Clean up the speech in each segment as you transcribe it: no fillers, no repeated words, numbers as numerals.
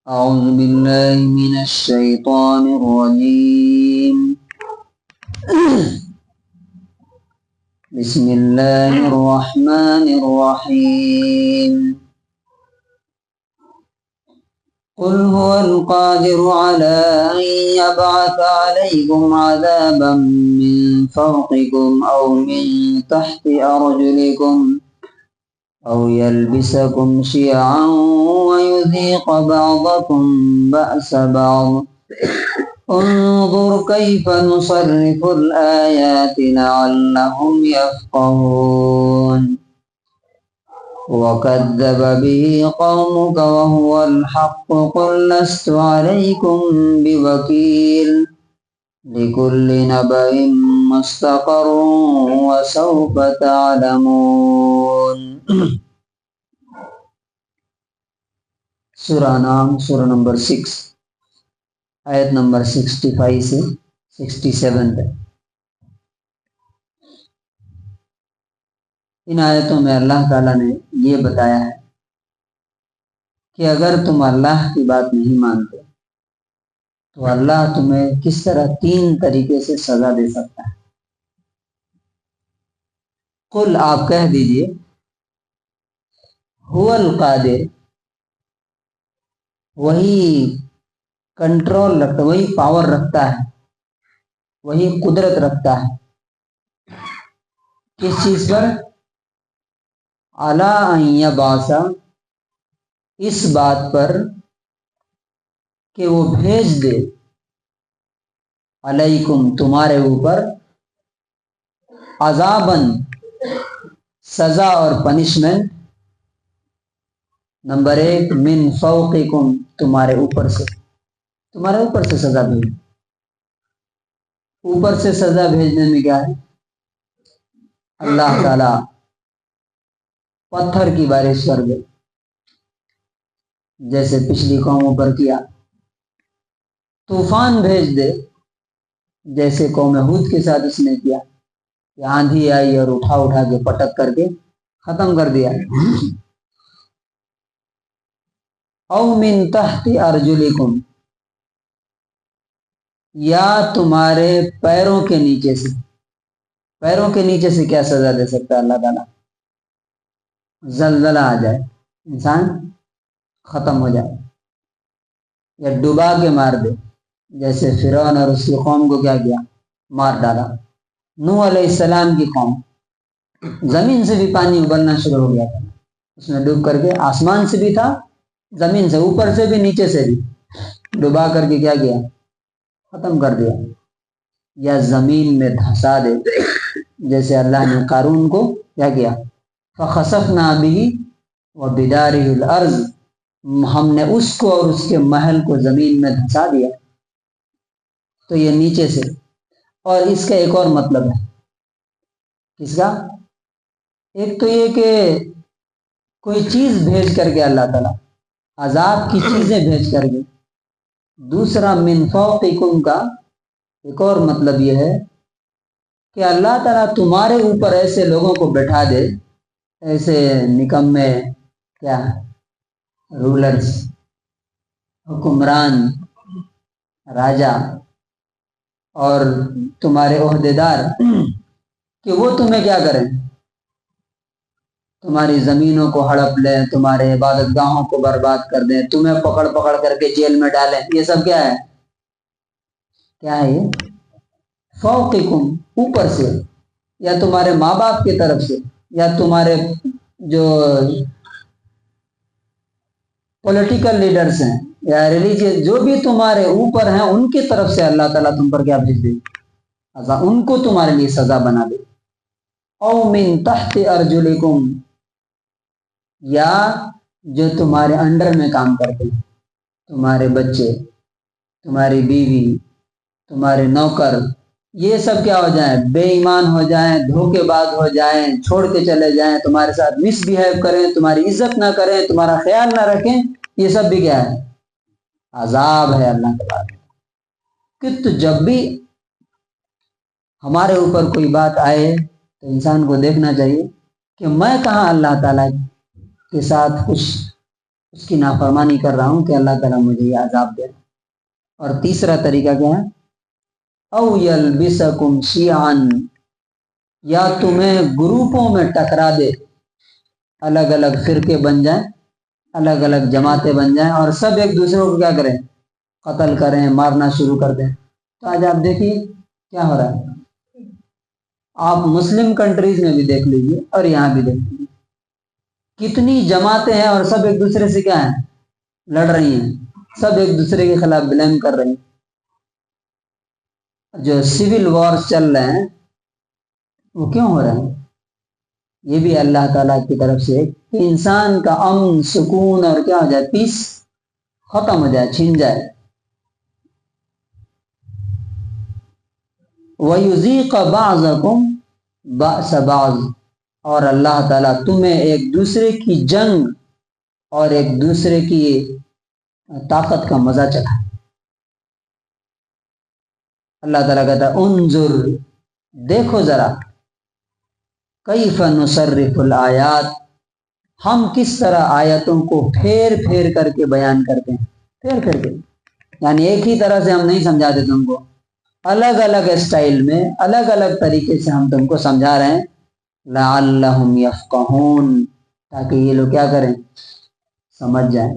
أعوذ بالله من الشيطان الرجيم. بسم الله الرحمن الرحيم. قل هو القادر على أن يبعث عليكم عذابا من فوقكم أو من تحت أرجلكم أو يلبسكم شيعا ويذيق بعضكم بأس بعض انظر كيف نصرف الآيات لعلهم يفقهون وكذب به قومك وهو الحق قل لست عليكم بوكيل لكل نبأ مستقر وسوف تعلمون. سورہ نام سورہ نمبر 6 آیت نمبر 65 سے 67 تک. ان آیتوں میں اللہ تعالیٰ نے یہ بتایا ہے کہ اگر تم اللہ کی بات نہیں مانتے تو اللہ تمہیں کس طرح 3 طریقے سے سزا دے سکتا ہے. قل آپ کہہ دیجئے هو القادر، وہی کنٹرول رکھتا، وہی پاور رکھتا ہے، وہی قدرت رکھتا ہے کس چیز پر؟ علی ان یبعث، اس بات پر کہ وہ بھیج دے علیکم تمہارے اوپر عذاباً سزا اور پنشمنٹ. نمبر 1 من فوقکم تمہارے اوپر سے سزا بھیج. اوپر سے سزا بھیجنے میں کیا ہے؟ اللہ تعالی پتھر کی بارش کر دے جیسے پچھلی قوموں پر کیا، طوفان بھیج دے جیسے قوم ہود کے ساتھ اس نے کیا کہ آندھی آئی اور اٹھا کے پٹک کر کے ختم کر دیا. او من تحت ارجلکم، یا تمہارے پیروں کے نیچے سے. پیروں کے نیچے سے کیا سزا دے سکتا ہے اللہ تعالیٰ؟ زلزلہ آ جائے، انسان ختم ہو جائے، یا ڈبا کے مار دے جیسے فرعون اور اس کی قوم کو کیا کیا؟ مار ڈالا. نوح علیہ السلام کی قوم، زمین سے بھی پانی ابلنا شروع ہو گیا تھا، اس میں ڈوب کر کے، آسمان سے بھی تھا، زمین سے، اوپر سے بھی نیچے سے بھی ڈبا کر کے کیا کیا؟ ختم کر دیا. یا زمین میں دھسا دے جیسے اللہ نے قارون کو کیا کیا؟ فخسفنا به وبداره الارض، ہم نے اس کو اور اس کے محل کو زمین میں دھسا دیا. تو یہ نیچے سے. اور اس کا ایک اور مطلب ہے. کس کا؟ ایک تو یہ کہ کوئی چیز بھیج کر کے اللہ تعالیٰ عذاب کی چیزیں بھیج کر کے. دوسرا من فوقکم کا ایک اور مطلب یہ ہے کہ اللہ تعالیٰ تمہارے اوپر ایسے لوگوں کو بٹھا دے، ایسے نکمے کیا رولرز، حکمران، راجا اور تمہارے عہدیدار کہ وہ تمہیں کیا کریں؟ تمہاری زمینوں کو ہڑپ لیں، تمہارے عبادت گاہوں کو برباد کر دیں، تمہیں پکڑ کر کے جیل میں ڈالیں. یہ سب کیا ہے؟ کیا ہے یہ؟ فوقکم، اوپر سے، یا تمہارے ماں باپ کی طرف سے، یا تمہارے جو پولیٹیکل لیڈرز ہیں یا ریلیجیس جو بھی تمہارے اوپر ہیں ان کی طرف سے اللہ تعالیٰ تم پر کیا بھیج دے؟ ان کو تمہارے لیے سزا بنا دے. او من تحت ارجلکم، یا جو تمہارے انڈر میں کام کرتے ہیں، تمہارے بچے، تمہاری بیوی، تمہارے نوکر، یہ سب کیا ہو جائیں؟ بے ایمان ہو جائیں، دھوکے باز ہو جائیں، چھوڑ کے چلے جائیں، تمہارے ساتھ مس بیہیو کریں، تمہاری عزت نہ کریں، تمہارا خیال نہ رکھیں. یہ سب بھی کیا ہے؟ عذاب ہے اللہ کے بعد. کہ تو جب بھی ہمارے اوپر کوئی بات آئے تو انسان کو دیکھنا چاہیے کہ میں کہاں اللہ تعالیٰ کے ساتھ کچھ اس کی نافرمانی کر رہا ہوں کہ اللہ تعالیٰ مجھے یہ عذاب دے. اور تیسرا طریقہ کیا ہے؟ او یلبسکم شیعا، یا تمہیں گروپوں میں ٹکرا دے، الگ الگ فرقے بن جائیں، الگ الگ جماعتیں بن جائیں اور سب ایک دوسرے کو کیا کریں؟ قتل کریں، مارنا شروع کر دیں. تو آج آپ دیکھیے کیا ہو رہا ہے. آپ مسلم کنٹریز میں بھی دیکھ لیجیے اور یہاں بھی دیکھ لیجیے، کتنی جماعتیں ہیں اور سب ایک دوسرے سے کیا ہیں؟ لڑ رہی ہیں، سب ایک دوسرے کے خلاف بلیم کر رہی ہیں. جو سول وارز چل رہے ہیں وہ کیوں ہو رہے ہیں؟ یہ بھی اللہ تعالیٰ کی طرف سے کہ انسان کا امن، سکون اور کیا ہو جائے؟ پیس ختم ہو جائے، چھین جائے. وَيُذِيقَ بَعْضَكُمْ بَأْسَ بَعْضٍ، اور اللہ تعالیٰ تمہیں ایک دوسرے کی جنگ اور ایک دوسرے کی طاقت کا مزہ چکھائے. اللہ تعالیٰ کہتا ہے انظر، دیکھو ذرا، کیف نصرف الآیات، ہم کس طرح آیتوں کو پھیر پھیر کر کے بیان کرتے ہیں. پھیر پھیر کے یعنی ایک ہی طرح سے ہم نہیں سمجھاتے تم کو، الگ الگ اسٹائل میں، الگ الگ طریقے سے ہم تم کو سمجھا رہے ہیں. لعلہم یفقہون، تاکہ یہ لوگ کیا کریں؟ سمجھ جائیں.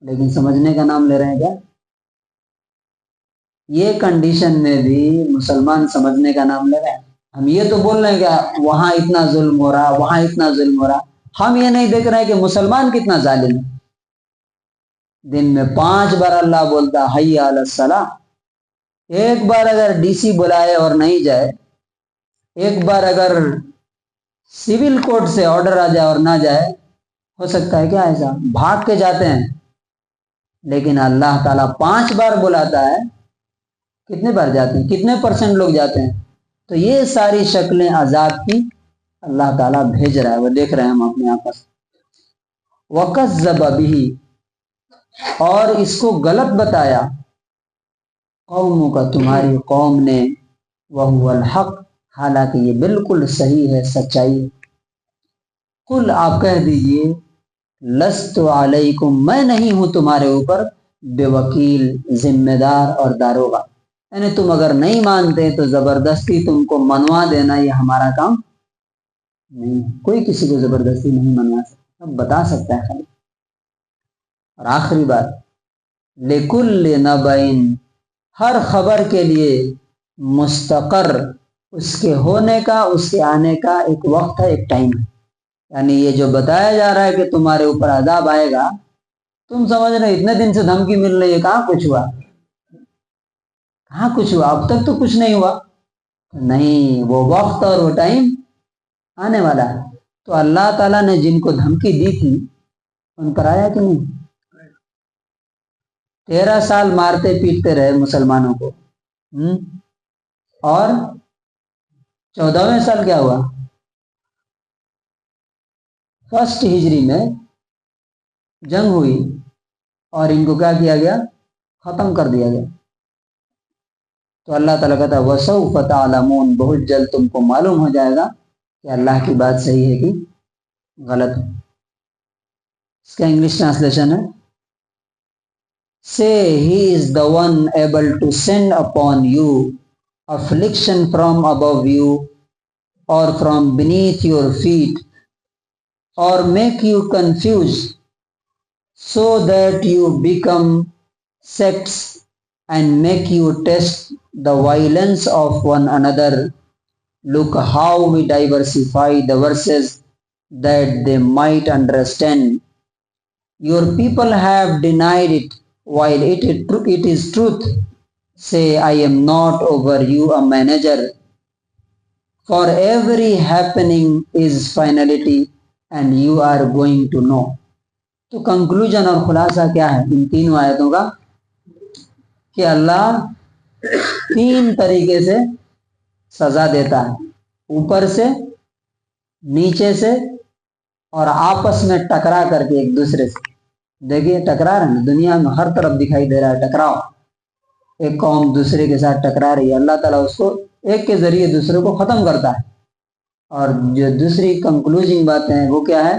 لیکن سمجھنے کا نام لے رہے ہیں کیا؟ یہ کنڈیشن میں بھی مسلمان سمجھنے کا نام لے رہے ہیں. ہم یہ تو بول رہے ہیں کہ وہاں اتنا ظلم ہو رہا، وہاں اتنا ظلم ہو رہا. ہم یہ نہیں دیکھ رہے کہ مسلمان کتنا ظالم ہے. دن میں 5 بار اللہ بولتا حی علی الصلاۃ. ایک بار اگر ڈی سی بلائے اور نہیں جائے، ایک بار اگر سول کورٹ سے آرڈر آ جائے اور نہ جائے، ہو سکتا ہے کیا ایسا؟ بھاگ کے جاتے ہیں. لیکن اللہ تعالیٰ 5 بار بلاتا ہے، کتنے بار جاتے ہیں؟ کتنے % لوگ جاتے ہیں؟ تو یہ ساری شکلیں عذاب کی اللہ تعالیٰ بھیج رہا ہے، وہ دیکھ رہے ہیں ہم اپنے آپ پر. وَكَذَّبَ بِهِ، اور اس کو غلط بتایا، قوموں کا، تمہاری قوم نے، وَهُوَ الْحَقُّ، حالانکہ یہ بالکل صحیح ہے، سچائی. قل، آپ کہہ دیجئے، لست علیکم، میں نہیں ہوں تمہارے اوپر، بے وکیل، ذمہ دار اور داروغہ. یعنی تم اگر نہیں مانتے تو زبردستی تم کو منوا دینا یہ ہمارا کام نہیں. کوئی کسی کو زبردستی نہیں منوا سکتا، بتا سکتا ہے خالی. اور آخری بات، لِكُلِّ نَبَإٍ، ہر خبر کے لیے مستقر، اس کے ہونے کا، اس کے آنے کا ایک وقت ہے، ایک ٹائم ہے. یعنی یہ جو بتایا جا رہا ہے کہ تمہارے اوپر عذاب آئے گا، تم سمجھ رہے اتنے دن سے دھمکی مل رہی ہے، کہاں کچھ ہوا؟ کہاں کچھ ہوا؟ اب تک تو کچھ نہیں ہوا. نہیں، وہ وقت اور وہ ٹائم آنے والا ہے. تو اللہ تعالیٰ نے جن کو دھمکی دی تھی ان پر آیا کہ نہیں؟ 13 سال مارتے پیٹتے رہے مسلمانوں کو، اور 14ویں سال کیا ہوا؟ فرسٹ ہجری میں جنگ ہوئی اور ان کو کیا کیا گیا؟ ختم کر دیا گیا. تو اللہ تعالیٰ کہتا ہے وَسَوْفَ تَعْلَمُونَ، بہت جلد تم کو معلوم ہو جائے گا کہ اللہ کی بات صحیح ہے کہ غلط ہے. اس کا انگلش ٹرانسلیشن ہے Say he is the one able to send upon you affliction from above you or from beneath your feet, or make you confused so that you become sects and make you test the violence of one another. Look how we diversify the verses that they might understand. Your people have denied it while it is truth. Say, I am not over you a manager. For every happening is finality and you are going to know. تو conclusion اور خلاصہ کیا ہے ان تینوں آیتوں کا؟ کہ اللہ 3 طریقے سے سزا دیتا ہے، اوپر سے، نیچے سے اور آپس میں ٹکرا کر کے ایک دوسرے سے. دیکھیے ٹکرا رہے ہیں، دنیا میں ہر طرف دکھائی دے رہا ہے ٹکراؤ. ایک قوم دوسرے کے ساتھ ٹکرا رہی ہے، اللہ تعالیٰ اس کو ایک کے ذریعے دوسرے کو ختم کرتا ہے. اور جو دوسری کنکلوژنگ باتیں ہیں وہ کیا ہے؟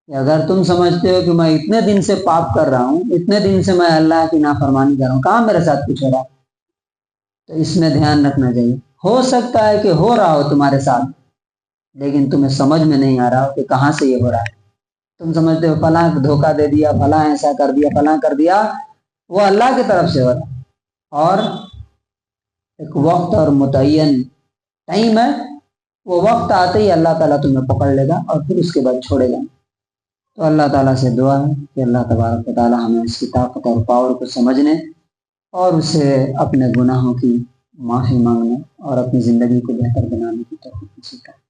کہ اگر تم سمجھتے ہو کہ میں اتنے دن سے پاپ کر رہا ہوں، اتنے دن سے میں اللہ کی نافرمانی کر رہا ہوں، کہاں میرے ساتھ کچھ ہو رہا ہے، تو اس میں دھیان رکھنا چاہیے۔ ہو سکتا ہے کہ ہو رہا ہو تمہارے ساتھ، لیکن تمہیں سمجھ میں نہیں آ رہا ہو کہ کہاں سے یہ ہو رہا ہے۔ تم سمجھتے ہو فلاں دھوکہ دے دیا، فلاں ایسا کر دیا، فلاں کر دیا، وہ اللہ کی طرف سے ہو رہا ہے، اور ایک وقت اور متعین ٹائم ہے، وہ وقت آتے ہی اللہ تعالیٰ تمہیں پکڑ لے گا اور پھر اس کے بعد چھوڑے گا۔ تو اللہ تعالیٰ سے دعا ہے کہ اللہ تبارک و تعالیٰ ہمیں اس کی طاقت اور پاور کو سمجھنے اور اسے اپنے گناہوں کی معافی مانگنے اور اپنی زندگی کو بہتر بنانے کی توفیق نصیب کرے۔